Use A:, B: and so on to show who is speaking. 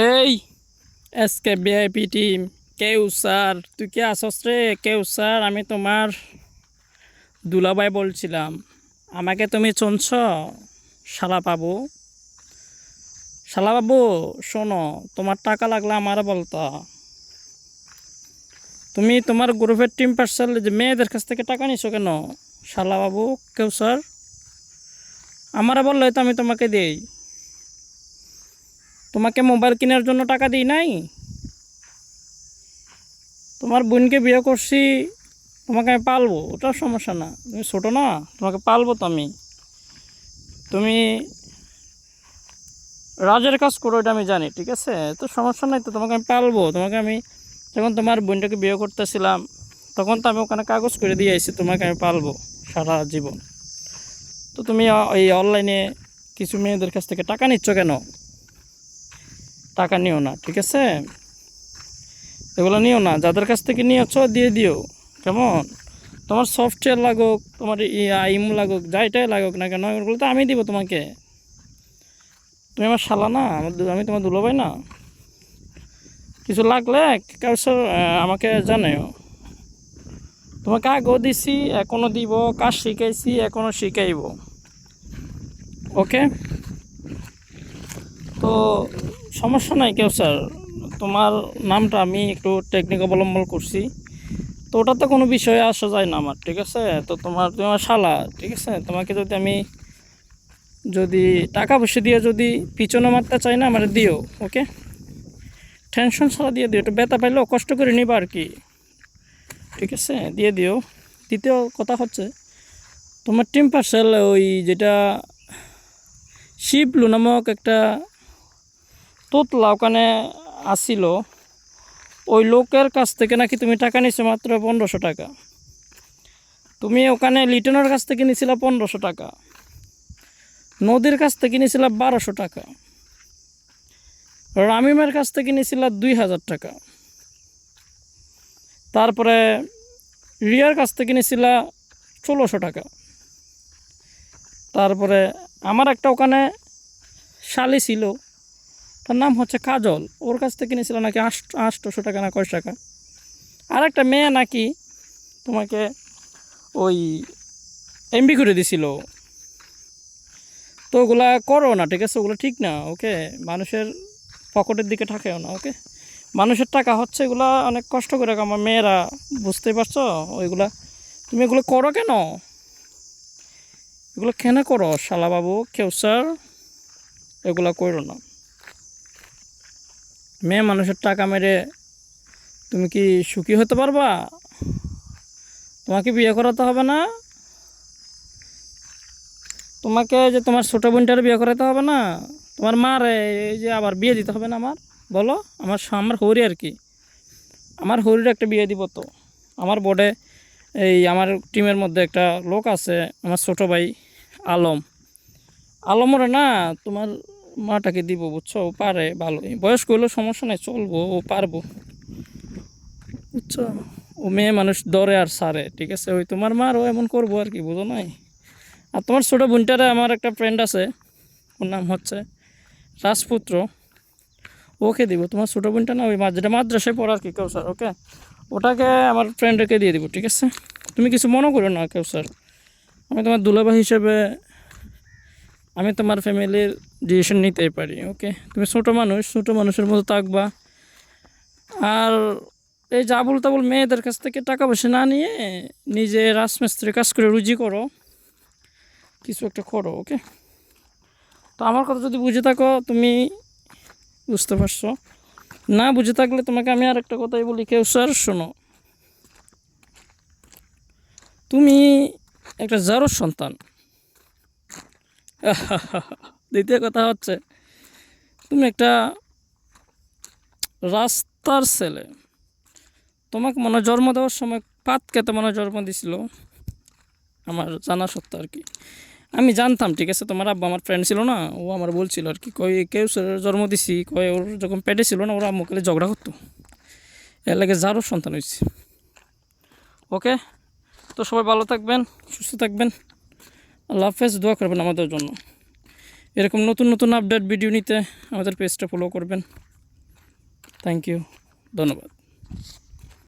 A: এই SK VIP team কেউ sir, তুই কে আসস রে? কেউ স্যার, আমি তোমার দুলাভাই বলছিলাম। আমাকে তুমি চুনছ? শালা বাবু, শালা বাবু, শোনো, তোমার টাকা লাগলে আমারও বলতো। তুমি তোমার গ্রুপের টিম পার্সেল যে মেয়েদের কাছ থেকে টাকা নিছো কেন? শালা বাবু, কেউ স্যার, আমারও বললে তো আমি তোমাকে দিই। তোমাকে মোবাইল কেনার জন্য টাকা দিই নাই? তোমার বোনকে বিয়ে করছি, তোমাকে আমি পালবো, ওটাও সমস্যা না। তুমি ছোটো না, তোমাকে পালবো তো আমি। তুমি রাজের কাজ করো, এটা আমি জানি, ঠিক আছে? তো সমস্যা নাই, তো তোমাকে আমি পালবো। তোমাকে আমি যখন তোমার বোনটাকে বিয়ে করতেছিলাম, তখন তো আমি ওখানে কাগজ করে দিয়ে আসছি তোমাকে আমি পালবো সারা জীবন। তো তুমি এই অনলাইনে কিছু মেয়েদের কাছ থেকে টাকা নিচ্ছ কেন? টাকা নিও না, ঠিক আছে? এগুলো নিও না, যাদের কাছ থেকে নিয়েছ দিয়ে দিও, কেমন? তোমার সফটওয়্যার লাগুক, তোমার আইম লাগুক, যাইটাই লাগুক না কেন, ওগুলো তো আমি দিব তোমাকে। তুমি আমার শালা না, আমি তোমার দুলাভাই না? কিছু লাগলে কাউসার আমাকে জানাও। তোমাকে আগেও দিছি, এখনও দিব, কাজ শিখাইছি, এখনও শিখাইব। ওকে, তো সমস্যা নাই কেউ স্যার। তোমার নামটা আমি একটু টেকনিক অবলম্বন করছি, তো ওটাতে কোনো বিষয়ে আসা যায় না আমার, ঠিক আছে? তো তোমার শালা, ঠিক আছে? তোমাকে যদি টাকা পয়সা দিয়ে যদি পিছনে মারতে চাই না, আমার দিও। ওকে, টেনশন ছাড়া দিয়ে দিও, একটু ব্যথা পাইলেও কষ্ট করে নিবা আর কি, ঠিক আছে? দিয়ে দিও। দ্বিতীয় কথা হচ্ছে, তোমার টিম পার্সেল ওই যেটা শিবলু নামক একটা তোতলা ওখানে আসিল, ওই লোকের কাছ থেকে নাকি তুমি টাকা নিছো মাত্র 1500 টাকা। তুমি ওখানে লিটনের কাছ থেকে নিয়েছিলা 1500 টাকা, নদীর কাছ থেকে নিয়েছিলা 1200 টাকা, রামিমের কাছ থেকে নিয়েছিলা 2000 টাকা, তারপরে রিয়ার কাছ থেকে নিয়েছিলা 1600 টাকা, তারপরে আমার একটা ওখানে শালি ছিল, তার নাম হচ্ছে কাজল, ওর কাছ থেকে নিয়েছিল নাকি 800 টাকা না কয় টাকা। আর একটা মেয়ে নাকি তোমাকে ওই এমবি করে দিছিল। তো ওগুলা করো না, ঠিক আছে? ওগুলো ঠিক না। ওকে, মানুষের পকেটের দিকে ঠাকেও না। ওকে, মানুষের টাকা হচ্ছে এগুলা অনেক কষ্ট করে আমার মেয়েরা, বুঝতে পারছো? ওইগুলা তুমি এগুলো করো কেন? এগুলো কেন করো শালা বাবু, কেউ স্যার? এগুলো করো না। মেয়ে মানুষের টাকা মেরে তুমি কি সুখী হতে পারবা? তোমাকে বিয়ে করাতে হবে না? তোমাকে যে তোমার ছোটো বোনটার বিয়ে করাতে হবে না? তোমার মার এই যে আবার বিয়ে দিতে হবে না আমার? বলো, আমার হরি আর কি, আমার হরির একটা বিয়ে দিব তো। আমার বোর্ডে এই আমার টিমের মধ্যে একটা লোক আছে, আমার ছোটো ভাই আলম। আলমরে না তোমার মাটাকে দিব, বুঝছো? ও পারে ভালোই, বয়স্ক হইলেও সমস্যা নেই, চলবো, ও পারবো, বুঝছো? ও মেয়ে মানুষ দরে আর সারে, ঠিক আছে? ওই তোমার মার ও এমন করবো আর কি, বুঝো নাই? আর তোমার ছোটো বোনটারে আমার একটা ফ্রেন্ড আছে, ওর নাম হচ্ছে রাজপুত্র, ওকে দিব। তোমার ছোটো বোনটা না ওই যেটা মাদ্রাসায় পড়ে আর কি, কেউ স্যার, ওকে, ওটাকে আমার ফ্রেন্ডকে দিয়ে দিব, ঠিক আছে? তুমি কিছু মনে করো না কেউ স্যার, আমি তোমার দুলাভাই হিসেবে আমি তোমার ফ্যামিলির ডিসিশন নিতেই পারি। ওকে, তুমি ছোটো মানুষ, ছোটো মানুষের মতো থাকবা। আর এই যে আবুল তাবুল মেয়েদের কাছ থেকে টাকা পয়সা না নিয়ে নিজে রাজমিস্ত্রি কাজ করে রুজি করো, কিছু একটা করো। ওকে, তো আমার কথা যদি বুঝে থাকো তুমি, বুঝতে পারছো? না বুঝে থাকলে তোমাকে আমি আর একটা কথাই বলি, কেউ স্যার শোনো, তুমি একটা জারোর সন্তান। দ্বিতীয় কথা হচ্ছে, তুমি একটা রাস্তার ছেলে। তোমাকে মনে জন্ম দেওয়ার সময় পাত খেতে মনে জন্ম দিছিল, আমার জানা সত্য আর কি। আমি জানতাম, ঠিক আছে? তোমার আব্বা আমার ফ্রেন্ড ছিল না, ও আমার বলছিল আর কি, কই কেউ জন্ম দিছি, কয় ওর যখন পেটে ছিল না, ওরা আম্মু খালি ঝগড়া করতো, এর লাগে যারও সন্তান হয়েছে। ওকে, তো সবাই ভালো থাকবেন, সুস্থ থাকবেন, আল্লাহ হাফেজ। দোয়া করবেন আমাদের জন্য। এরকম নতুন নতুন আপডেট ভিডিও নিতে আমাদের পেজটা ফলো করবেন। থ্যাংক ইউ, ধন্যবাদ।